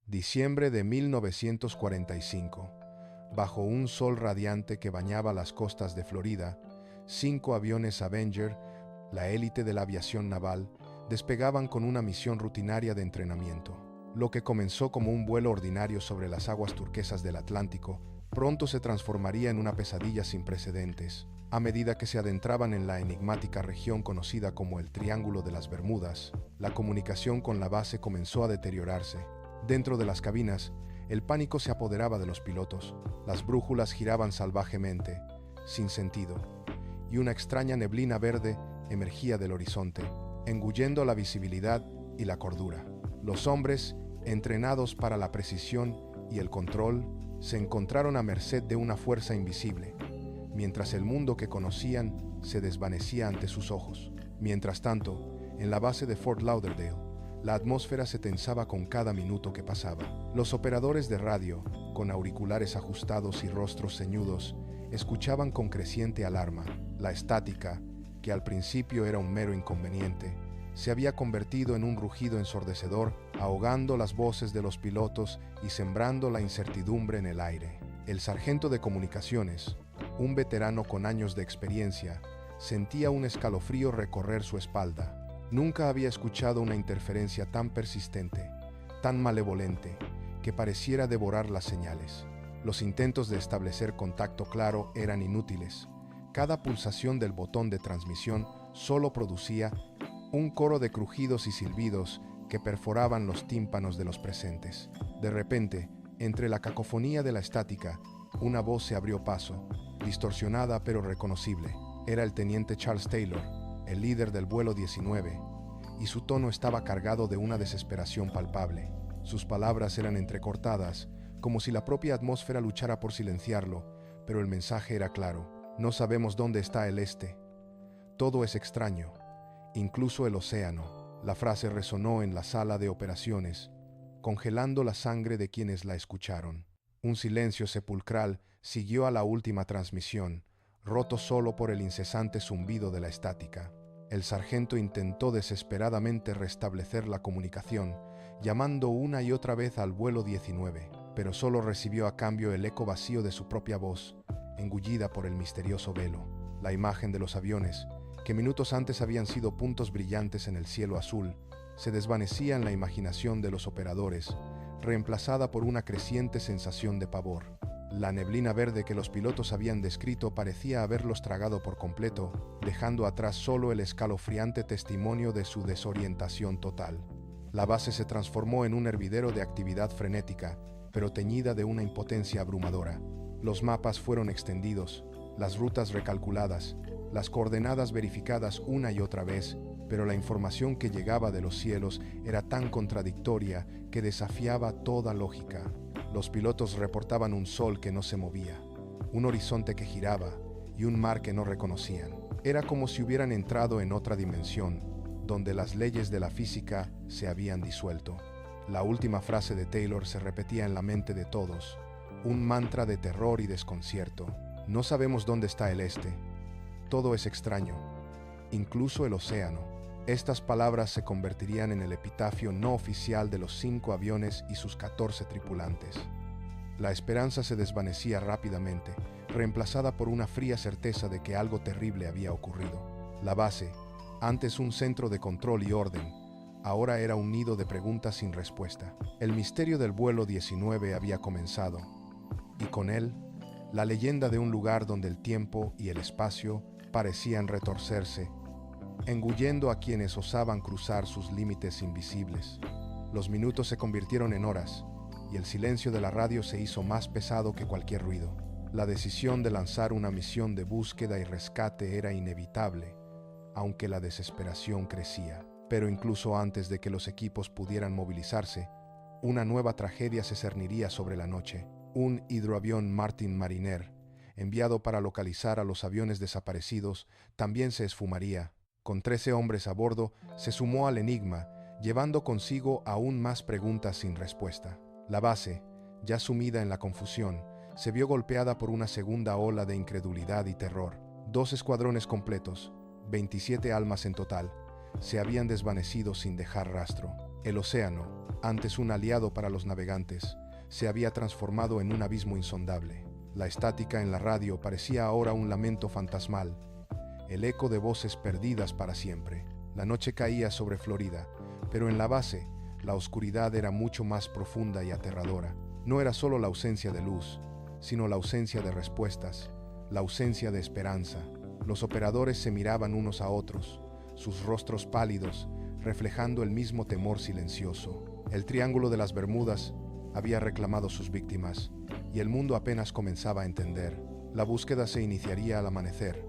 Diciembre de 1945. Bajo un sol radiante que bañaba las costas de Florida, 5 aviones Avenger, la élite de la aviación naval, despegaban con una misión rutinaria de entrenamiento. Lo que comenzó como un vuelo ordinario sobre las aguas turquesas del Atlántico, pronto se transformaría en una pesadilla sin precedentes. A medida que se adentraban en la enigmática región conocida como el Triángulo de las Bermudas, la comunicación con la base comenzó a deteriorarse. Dentro de las cabinas, el pánico se apoderaba de los pilotos. Las brújulas giraban salvajemente, sin sentido, y una extraña neblina verde emergía del horizonte, engullendo la visibilidad y la cordura. Los hombres, entrenados para la precisión y el control, se encontraron a merced de una fuerza invisible, mientras el mundo que conocían se desvanecía ante sus ojos. Mientras tanto, en la base de Fort Lauderdale, la atmósfera se tensaba con cada minuto que pasaba. Los operadores de radio, con auriculares ajustados y rostros ceñudos, escuchaban con creciente alarma. La estática, que al principio era un mero inconveniente, se había convertido en un rugido ensordecedor, ahogando las voces de los pilotos y sembrando la incertidumbre en el aire. El sargento de comunicaciones, un veterano con años de experiencia, sentía un escalofrío recorrer su espalda. Nunca había escuchado una interferencia tan persistente, tan malevolente, que pareciera devorar las señales. Los intentos de establecer contacto claro eran inútiles. Cada pulsación del botón de transmisión solo producía un coro de crujidos y silbidos que perforaban los tímpanos de los presentes. De repente, entre la cacofonía de la estática, una voz se abrió paso, distorsionada pero reconocible. Era el teniente Charles Taylor, el líder del vuelo 19, y su tono estaba cargado de una desesperación palpable. Sus palabras eran entrecortadas, como si la propia atmósfera luchara por silenciarlo, pero el mensaje era claro: no sabemos dónde está el este. Todo es extraño, incluso el océano. La frase resonó en la sala de operaciones, congelando la sangre de quienes la escucharon. Un silencio sepulcral siguió a la última transmisión, roto solo por el incesante zumbido de la estática. El sargento intentó desesperadamente restablecer la comunicación, llamando una y otra vez al vuelo 19, pero solo recibió a cambio el eco vacío de su propia voz, engullida por el misterioso velo. La imagen de los aviones, que minutos antes habían sido puntos brillantes en el cielo azul, se desvanecía en la imaginación de los operadores, reemplazada por una creciente sensación de pavor. La neblina verde que los pilotos habían descrito parecía haberlos tragado por completo, dejando atrás solo el escalofriante testimonio de su desorientación total. La base se transformó en un hervidero de actividad frenética, pero teñida de una impotencia abrumadora. Los mapas fueron extendidos, las rutas recalculadas, las coordenadas verificadas una y otra vez, pero la información que llegaba de los cielos era tan contradictoria que desafiaba toda lógica. Los pilotos reportaban un sol que no se movía, un horizonte que giraba y un mar que no reconocían. Era como si hubieran entrado en otra dimensión, donde las leyes de la física se habían disuelto. La última frase de Taylor se repetía en la mente de todos, un mantra de terror y desconcierto. No sabemos dónde está el este. Todo es extraño, incluso el océano. Estas palabras se convertirían en el epitafio no oficial de los 5 aviones y sus 14 tripulantes. La esperanza se desvanecía rápidamente, reemplazada por una fría certeza de que algo terrible había ocurrido. La base, antes un centro de control y orden, ahora era un nido de preguntas sin respuesta. El misterio del vuelo 19 había comenzado, y con él, la leyenda de un lugar donde el tiempo y el espacio parecían retorcerse, engullendo a quienes osaban cruzar sus límites invisibles. Los minutos se convirtieron en horas, y el silencio de la radio se hizo más pesado que cualquier ruido. La decisión de lanzar una misión de búsqueda y rescate era inevitable, aunque la desesperación crecía. Pero incluso antes de que los equipos pudieran movilizarse, una nueva tragedia se cerniría sobre la noche. Un hidroavión Martin Mariner, enviado para localizar a los aviones desaparecidos, también se esfumaría. Con 13 hombres a bordo, se sumó al enigma, llevando consigo aún más preguntas sin respuesta. La base, ya sumida en la confusión, se vio golpeada por una segunda ola de incredulidad y terror. 2 escuadrones completos, 27 almas en total, se habían desvanecido sin dejar rastro. El océano, antes un aliado para los navegantes, se había transformado en un abismo insondable. La estática en la radio parecía ahora un lamento fantasmal, el eco de voces perdidas para siempre. La noche caía sobre Florida, pero en la base, la oscuridad era mucho más profunda y aterradora. No era solo la ausencia de luz, sino la ausencia de respuestas, la ausencia de esperanza. Los operadores se miraban unos a otros, sus rostros pálidos, reflejando el mismo temor silencioso. El Triángulo de las Bermudas había reclamado sus víctimas, y el mundo apenas comenzaba a entender. La búsqueda se iniciaría al amanecer,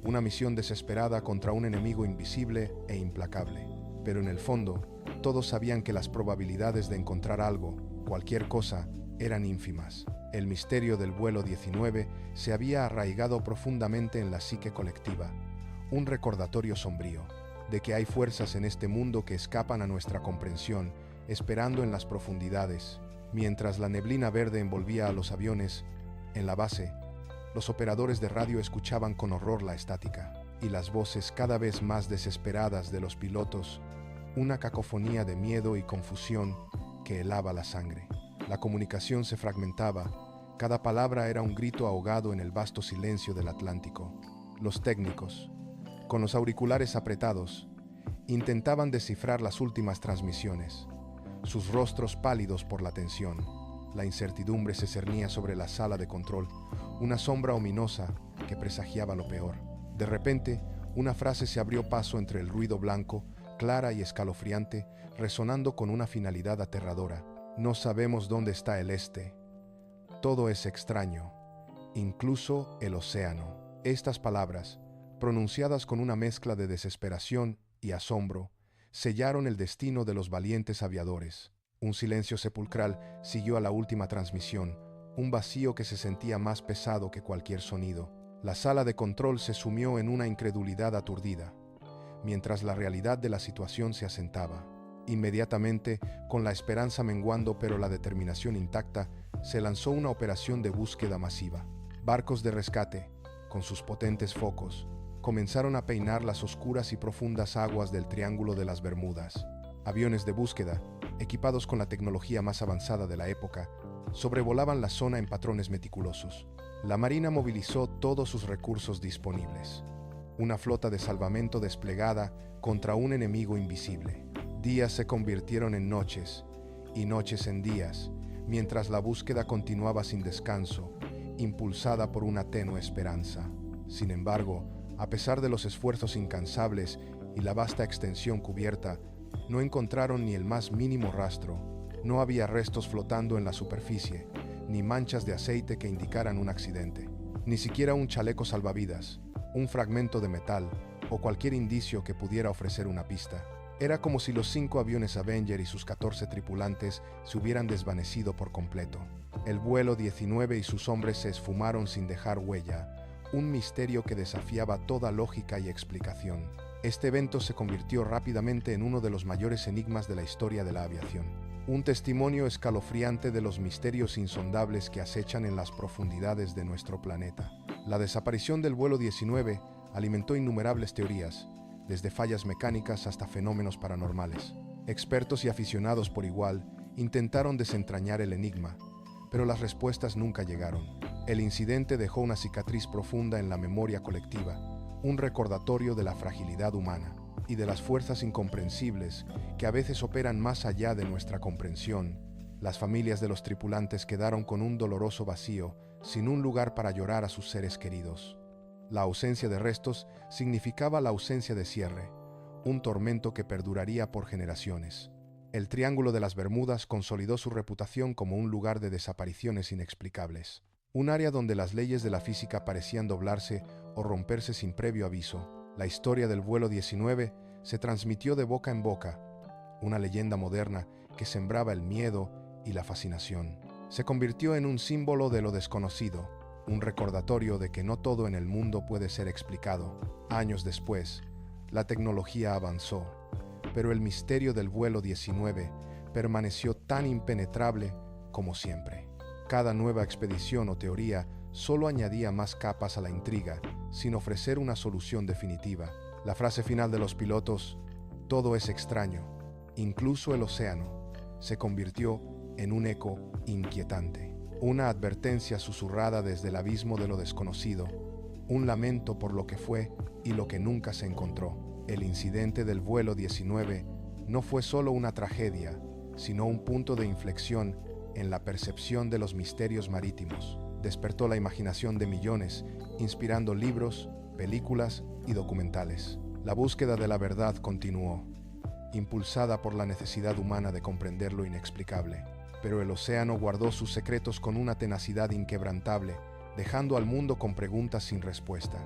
una misión desesperada contra un enemigo invisible e implacable. Pero en el fondo, todos sabían que las probabilidades de encontrar algo, cualquier cosa, eran ínfimas. El misterio del vuelo 19 se había arraigado profundamente en la psique colectiva, un recordatorio sombrío de que hay fuerzas en este mundo que escapan a nuestra comprensión, esperando en las profundidades. Mientras la neblina verde envolvía a los aviones, en la base, los operadores de radio escuchaban con horror la estática y las voces cada vez más desesperadas de los pilotos, una cacofonía de miedo y confusión que helaba la sangre. La comunicación se fragmentaba, cada palabra era un grito ahogado en el vasto silencio del Atlántico. Los técnicos, con los auriculares apretados, intentaban descifrar las últimas transmisiones, sus rostros pálidos por la tensión. La incertidumbre se cernía sobre la sala de control, una sombra ominosa que presagiaba lo peor. De repente, una frase se abrió paso entre el ruido blanco, clara y escalofriante, resonando con una finalidad aterradora. No sabemos dónde está el este. Todo es extraño, incluso el océano. Estas palabras, pronunciadas con una mezcla de desesperación y asombro, sellaron el destino de los valientes aviadores. Un silencio sepulcral siguió a la última transmisión, un vacío que se sentía más pesado que cualquier sonido. La sala de control se sumió en una incredulidad aturdida, mientras la realidad de la situación se asentaba. Inmediatamente, con la esperanza menguando pero la determinación intacta, se lanzó una operación de búsqueda masiva. Barcos de rescate, con sus potentes focos, comenzaron a peinar las oscuras y profundas aguas del Triángulo de las Bermudas. Aviones de búsqueda, equipados con la tecnología más avanzada de la época, sobrevolaban la zona en patrones meticulosos. La Marina movilizó todos sus recursos disponibles. Una flota de salvamento desplegada contra un enemigo invisible. Días se convirtieron en noches, y noches en días, mientras la búsqueda continuaba sin descanso, impulsada por una tenue esperanza. Sin embargo, a pesar de los esfuerzos incansables y la vasta extensión cubierta, no encontraron ni el más mínimo rastro. No había restos flotando en la superficie, ni manchas de aceite que indicaran un accidente, ni siquiera un chaleco salvavidas, un fragmento de metal o cualquier indicio que pudiera ofrecer una pista. Era como si los 5 aviones Avenger y sus 14 tripulantes se hubieran desvanecido por completo. El vuelo 19 y sus hombres se esfumaron sin dejar huella, un misterio que desafiaba toda lógica y explicación. Este evento se convirtió rápidamente en uno de los mayores enigmas de la historia de la aviación. Un testimonio escalofriante de los misterios insondables que acechan en las profundidades de nuestro planeta. La desaparición del vuelo 19 alimentó innumerables teorías, desde fallas mecánicas hasta fenómenos paranormales. Expertos y aficionados por igual intentaron desentrañar el enigma, pero las respuestas nunca llegaron. El incidente dejó una cicatriz profunda en la memoria colectiva, un recordatorio de la fragilidad humana y de las fuerzas incomprensibles que a veces operan más allá de nuestra comprensión. Las familias de los tripulantes quedaron con un doloroso vacío, sin un lugar para llorar a sus seres queridos. La ausencia de restos significaba la ausencia de cierre, un tormento que perduraría por generaciones. El Triángulo de las Bermudas consolidó su reputación como un lugar de desapariciones inexplicables, un área donde las leyes de la física parecían doblarse o romperse sin previo aviso. La historia del vuelo 19 se transmitió de boca en boca, una leyenda moderna que sembraba el miedo y la fascinación. Se convirtió en un símbolo de lo desconocido, un recordatorio de que no todo en el mundo puede ser explicado. Años después, la tecnología avanzó, pero el misterio del vuelo 19 permaneció tan impenetrable como siempre. Cada nueva expedición o teoría solo añadía más capas a la intriga, sin ofrecer una solución definitiva. La frase final de los pilotos, "todo es extraño", Incluso el océano se convirtió en un eco inquietante, una advertencia susurrada desde el abismo de lo desconocido, un lamento por lo que fue y lo que nunca se encontró. El incidente del vuelo 19 no fue solo una tragedia, sino un punto de inflexión en la percepción de los misterios marítimos. Despertó la imaginación de millones, inspirando libros, películas y documentales. La búsqueda de la verdad continuó, impulsada por la necesidad humana de comprender lo inexplicable. Pero el océano guardó sus secretos con una tenacidad inquebrantable, dejando al mundo con preguntas sin respuesta.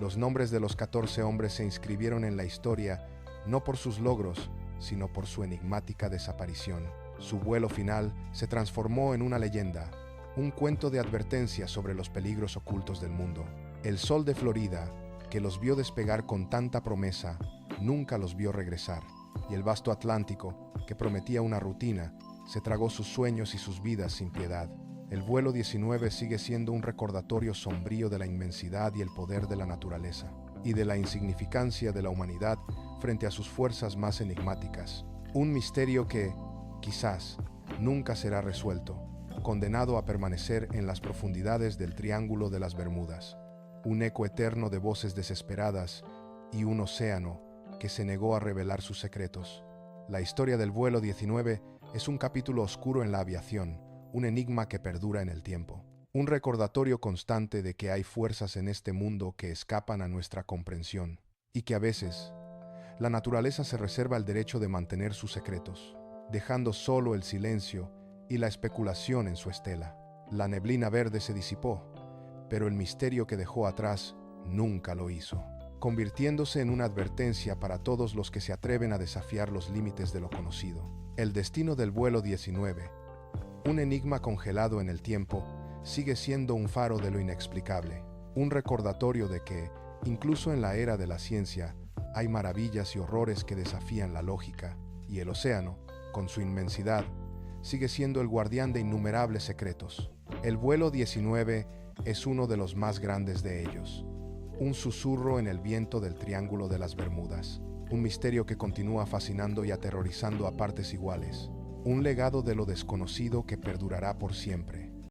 Los nombres de los 14 hombres se inscribieron en la historia no por sus logros, sino por su enigmática desaparición. Su vuelo final se transformó en una leyenda, un cuento de advertencia sobre los peligros ocultos del mundo. El sol de Florida, que los vio despegar con tanta promesa, nunca los vio regresar, y el vasto Atlántico, que prometía una rutina, se tragó sus sueños y sus vidas sin piedad. El vuelo 19 sigue siendo un recordatorio sombrío de la inmensidad y el poder de la naturaleza, y de la insignificancia de la humanidad frente a sus fuerzas más enigmáticas. Un misterio que, quizás, nunca será resuelto, condenado a permanecer en las profundidades del Triángulo de las Bermudas. Un eco eterno de voces desesperadas y un océano que se negó a revelar sus secretos. La historia del vuelo 19 es un capítulo oscuro en la aviación, un enigma que perdura en el tiempo. Un recordatorio constante de que hay fuerzas en este mundo que escapan a nuestra comprensión, y que a veces la naturaleza se reserva el derecho de mantener sus secretos, dejando solo el silencio y la especulación en su estela. La neblina verde se disipó, pero el misterio que dejó atrás nunca lo hizo, convirtiéndose en una advertencia para todos los que se atreven a desafiar los límites de lo conocido. El destino del vuelo 19, un enigma congelado en el tiempo, sigue siendo un faro de lo inexplicable, un recordatorio de que, incluso en la era de la ciencia, hay maravillas y horrores que desafían la lógica, y el océano, con su inmensidad, sigue siendo el guardián de innumerables secretos. El vuelo 19 es uno de los más grandes de ellos, un susurro en el viento del Triángulo de las Bermudas, un misterio que continúa fascinando y aterrorizando a partes iguales, un legado de lo desconocido que perdurará por siempre.